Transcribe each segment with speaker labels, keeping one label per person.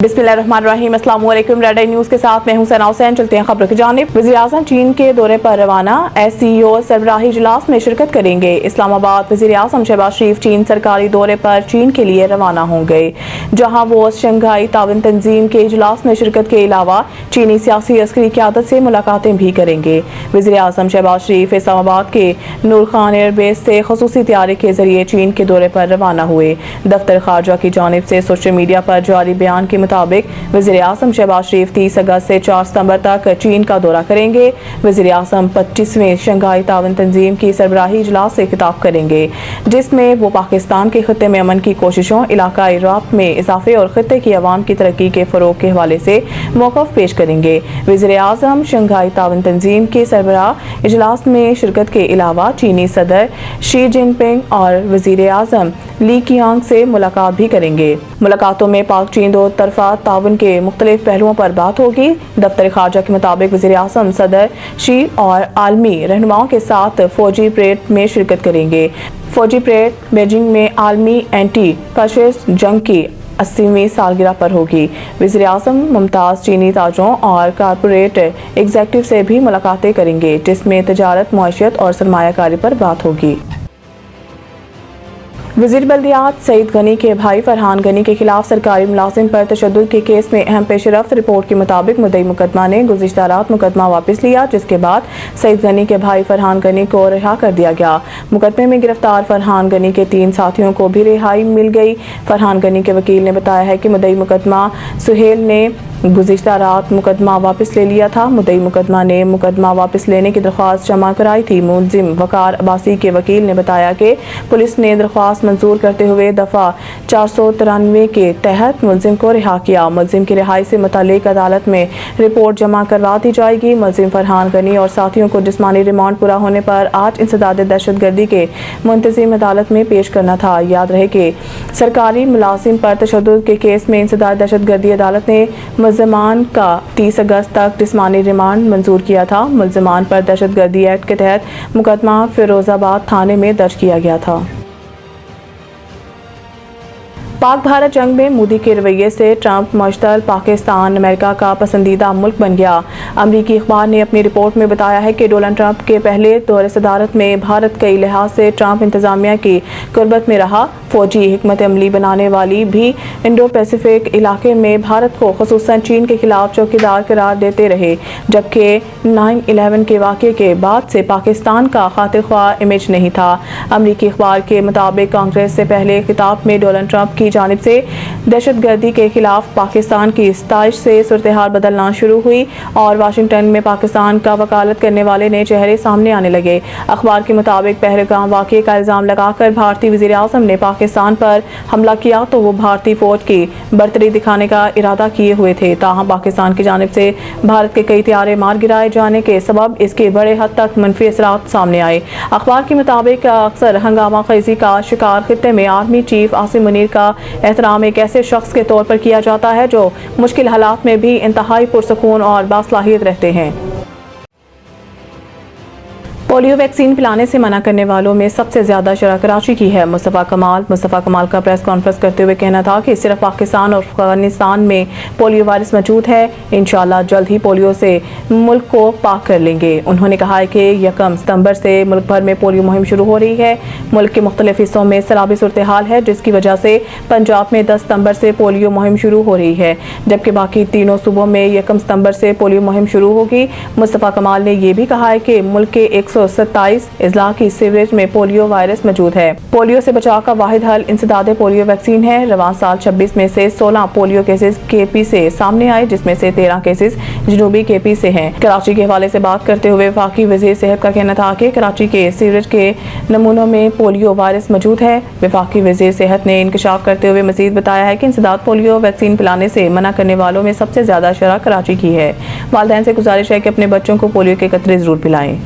Speaker 1: बिस्मिल्लाहिर्रहमानिर्रहीम। अस्सलाम वालेकुम। रेड आई न्यूज़ के साथ मैं हूं सना हुसैन। चलते हैं खबरों की जानिब। वज़ीर-ए-आज़म चीन के दौरे पर रवाना, SCO सरबराही इजलास में शिरकत करेंगे। इस्लामाबाद। वज़ीर-ए-आज़म शहबाज शरीफ चीन सरकारी दौरे पर चीन के लिए रवाना होंगे, जहां वो शंघाई ताउन तंजीम के इजलास में शिरकत के अलावा चीनी सियासी अस्करी क़यादत से मुलाकातें भी करेंगे। वज़ीर-ए-आज़म शहबाज शरीफ इस्लामाबाद के नूर खान एयरबेस से ख़ुसूसी तैयारी के जरिए चीन के दौरे पर रवाना हुए। दफ्तर खारजा की जानिब से सोशल मीडिया पर जारी बयान के मुताबिक वज़ीर-ए-आज़म शहबाज शरीफ 30 अगस्त से 4 सितंबर तक चीन का दौरा करेंगे। वज़ीर-ए-आज़म 25वें शंघाई ताउन तंजीम की सरबराही इजलास से खिताब करेंगे, जिसमें वो पाकिस्तान के खित्ते में अमन की कोशिशों, इलाकाई राब्त में इजाफे और खित्ते की अवाम की तरक्की के फ़रोग़ के हवाले से मौक़िफ़ पेश करेंगे। वज़ीर-ए-आज़म शंघाई ताउन तंजीम के सरबराह इजलास में शिरकत के अलावा चीनी सदर शी जिनपिंग और वज़ीर-ए-आज़म ली कियांग से मुलाकात भी करेंगे। मुलाकातों में पाक चीन दो तरफ़ा ताउन के मुख्तलिफ पहलुओं पर बात होगी। दफ्तर खारजा के मुताबिक वज़ीर-ए-आज़म सदर शी और आलमी रहनुमाओं के साथ फौजी परेड में शिरकत करेंगे। फौजी परेड बीजिंग में आलमी एंटी फाशिस्ट जंग की 80वीं सालगिरह पर होगी। वज़ीर-ए-आज़म मुमताज़ चीनी ताजों और कॉरपोरेट एग्जीक्यूटिव से भी मुलाकातें करेंगे, जिसमें तजारत, मईशत और सरमायाकारी पर बात होगी। वज़ीर बल्दियात सईद गनी के भाई फरहान गनी के खिलाफ सरकारी मुलाजिम पर तशद्दुद के केस में अहम पेशरफ्त। रिपोर्ट के मुताबिक मुद्दई मुकदमा ने गुज़िश्ता रात मुकदमा वापस लिया, जिसके बाद सईद गनी के भाई फरहान गनी को रिहा कर दिया गया। मुकदमे में गिरफ्तार फरहान गनी के 3 साथियों को भी रिहाई मिल गई। फरहान गनी के वकील ने बताया है कि मुद्दई मुकदमा सुहेल ने गुज़िश्ता रात मुकदमा वापस ले लिया था। मुद्दई मुकदमा ने मुकदमा वापस लेने की दरख्वास्त जमा कराई थी। मुलजिम वकार अब्बासी के वकील ने बताया कि पुलिस ने दरख्वास्त मंजूर करते हुए दफ़ा 493 के तहत मुलजिम को रिहा किया। मुलजिम की रिहाई से मुतालिक अदालत में रिपोर्ट जमा करवा दी जाएगी। मुलजिम फरहान गनी और साथियों को जिस्मानी रिमांड पूरा होने पर आज इंसदाद दहशतगर्दी के मुंतज़िम अदालत में पेश करना था। याद रहे कि सरकारी मुलाजिम पर तशद्दुद के केस में इंसदाद दहशतगर्दी अदालत ने मुल्ज़िमान का 30 अगस्त तक जिस्मानी रिमांड मंजूर किया था। मुल्ज़िमान पर दहशतगर्दी एक्ट के तहत मुकदमा फिरोजाबाद थाने में दर्ज किया गया था। पाक भारत जंग में मोदी के रवैये से ट्रंप मुश्तल पाकिस्तान अमेरिका का पसंदीदा मुल्क बन गया। अमरीकी अखबार ने अपनी रिपोर्ट में बताया है कि डोनाल्ड ट्रंप के पहले दौरे सदारत में भारत कई लिहाज से ट्रंप इंतजामिया की कुर्बत में रहा। फौजी हिकमत अमली बनाने वाली भी इंडो पैसिफिक इलाके में भारत को खुसूसन चीन के खिलाफ चौकीदार करार देते रहे, जबकि 9/11 के वाक़े के बाद से पाकिस्तान का खातिर ख्वाह इमेज नहीं था। अमरीकी अखबार के मुताबिक कांग्रेस से पहले खिताब में डोनाल्ड ट्रंप की जानिब से दहशतगर्दी के खिलाफ पाकिस्तान की इस्ताइश से सूरत-ए-हाल बदलना शुरू हुई और वाशिंगटन में पाकिस्तान का वकालत करने वाले नए चेहरे सामने आने लगे। अखबार के मुताबिक पहलगाम वाक़े का इल्ज़ाम लगाकर भारतीय वज़ीर-ए-आज़म ने पाकिस्तान पर हमला किया तो वो भारतीय फौज की बर्तरी दिखाने का इरादा किए हुए थे। ताहम पाकिस्तान की जानिब से भारत के कई तैयारे मार गिराए जाने के सबब इसके बड़े हद तक मनफी असरात सामने आए। अखबार के मुताबिक अक्सर हंगामा खेज़ी का शिकार खित्ते में आर्मी चीफ आसिम मुनीर का एहतराम एक ऐसे शख्स के तौर पर किया जाता है जो मुश्किल हालात में भी इंतहाई पुरसकून और बासलाहियत रहते हैं। पोलियो वैक्सीन पिलाने से मना करने वालों में सबसे ज्यादा शरह कराची की है। मुस्तफ़ा कमाल का प्रेस कॉन्फ्रेंस करते हुए कहना था कि सिर्फ पाकिस्तान और अफगानिस्तान में पोलियो वायरस मौजूद है। इंशाअल्लाह जल्द ही पोलियो से मुल्क को पाक कर लेंगे। उन्होंने कहा है कि 1 सितंबर से मुल्क भर में पोलियो मुहिम शुरू हो रही है। मुल्क के मुख्तलिफ हिस्सों में सैलाबी सूरत हाल है, जिसकी वजह से पंजाब में 10 सितंबर से पोलियो मुहिम शुरू हो रही है, जबकि बाकी तीनों सूबों में 1 सितंबर से पोलियो मुहिम शुरू होगी। मुस्तफ़ा कमाल ने यह भी कहा है कि मुल्क के 127 इजला की सीवरेज में पोलियो वायरस मौजूद है। पोलियो से बचाव का वाहिद हल इंसदाद पोलियो वैक्सीन है। रवां साल 26 में से 16 पोलियो केसेस KP से सामने आए, जिसमें से 13 केसेस जनूबी KP से हैं। कराची के हवाले से बात करते हुए वफाकी वज़ीर सेहत का कहना था कि कराची के सीवरेज के नमूनों में पोलियो वायरस मौजूद है। वफाकी वज़ीर सेहत ने इंकशाफ करते हुए मजीद बताया है कि इंसदाद पोलियो वैक्सीन पिलाने से मना करने वालों में सबसे ज्यादा शरह कराची की है। वालिदैन से गुजारिश है कि अपने बच्चों को पोलियो के कतरे जरूर पिलाएं।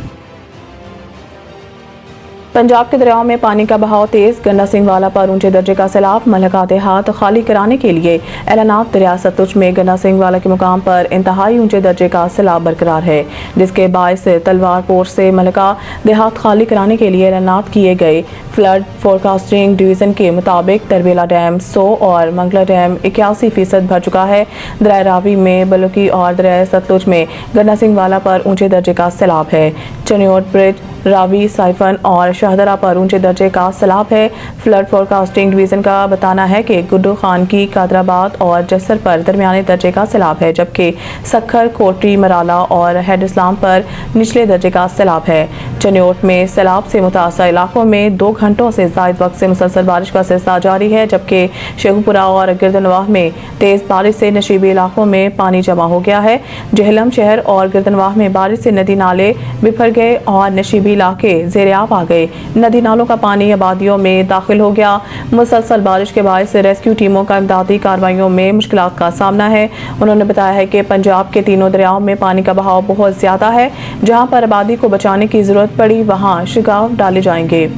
Speaker 1: पंजाब के दरियाओं में पानी का बहाव तेज, गन्ना सिंह वाला पर ऊंचे दर्जे का सैलाब, मलका देहात खाली कराने के लिए ऐलानात। दरिया सतलुज में गन्ना सिंह वाला के मुकाम पर इंतहाई ऊंचे दर्जे का सैलाब बरकरार है, जिसके बायस तलवार पोर्ट से मलका देहात खाली कराने के लिए ऐलानात किए गए। फ्लड फोरकास्टिंग डिवीजन के मुताबिक तरबेला डैम 100 और मंगला डैम 81% भर चुका है। दरिया रावी में बलुकी और दरिया सतलुज में गन्ना सिंह वाला पर ऊंचे दर्जे का सैलाब है। चनियोट ब्रिज, रावी, साइफन और शाहदरा पर ऊंचे दर्जे का सैलाब है। फ्लड फोरकास्टिंग डिवीजन का बताना है कि गुड्डू खान की, कादराबाद और जसर पर दरमियाने दर्जे का सैलाब है, जबकि सखर, कोटरी, मराला और हेड इस्लाम पर निचले दर्जे का सैलाब है। चनियोट में सैलाब से मुतासर इलाकों में 2 घंटों से ज़ायद वक्त से मुसलसल बारिश का सिलसिला जारी है, जबकि शेखुपुरा और गिरदनवाह में तेज़ बारिश से नशीबी इलाकों में पानी जमा हो गया है। जहलम शहर और गिरदनवाह में बारिश से नदी नाले बिफर गए और नशीबी इलाके ज़ेर-ए-आब आ गए। नदी नालों का पानी आबादियों में दाखिल हो गया। मुसलसल बारिश के बायस रेस्क्यू टीमों का इमदादी कार्रवाइयों में मुश्किलात का सामना है। उन्होंने बताया है कि पंजाब के तीनों दरियाओं में पानी का बहाव बहुत ज़्यादा है। जहां पर आबादी को बचाने की ज़रूरत पड़ी वहां शिगाफ डाले जाएंगे।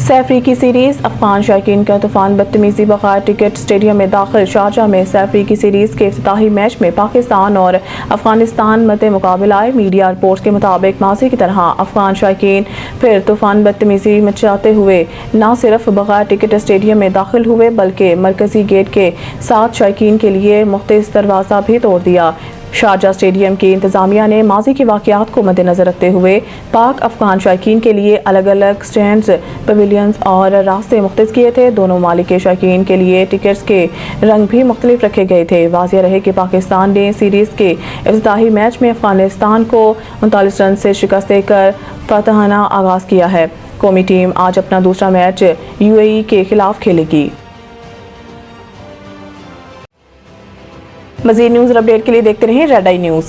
Speaker 1: सैफरी की सीरीज़, अफगान शायकीन का तूफान, बदतमीजी बगैर टिकट स्टेडियम में दाखिल। शारजाह में सैफरी की सीरीज़ के इफ्तिताही मैच में पाकिस्तान और अफगानिस्तान मद्दे मुकाबला आए। मीडिया रिपोर्ट्स के मुताबिक माजी की तरह अफगान शायकीन फिर तूफान बदतमीजी मचाते हुए न सिर्फ बगैर टिकट स्टेडियम में दाखिल हुए, बल्कि मरकजी गेट के साथ शायकीन के लिए मुख्तलिफ दरवाज़ा भी तोड़ दिया। शारजाह स्टेडियम की इंतजामिया ने माजी के वाक़यात को मद्देनजर रखते हुए पाक अफगान शायकीन के लिए अलग अलग स्टैंड्स, पवेलियंस और रास्ते मुख्तस किए थे। दोनों मालिक के शायकीन के लिए टिकट्स के रंग भी मुख्तलिफ रखे गए थे। वाज़ेह रहे कि पाकिस्तान ने सीरीज़ के इफ्तिताही मैच में अफगानिस्तान को 39 रन से शिकस्त देकर फतहाना आगाज़ किया है। कौमी टीम आज अपना दूसरा मैच UAE के खिलाफ खेलेगी। मज़ीद न्यूज़ अपडेट के लिए देखते रहें रेड आई न्यूज़।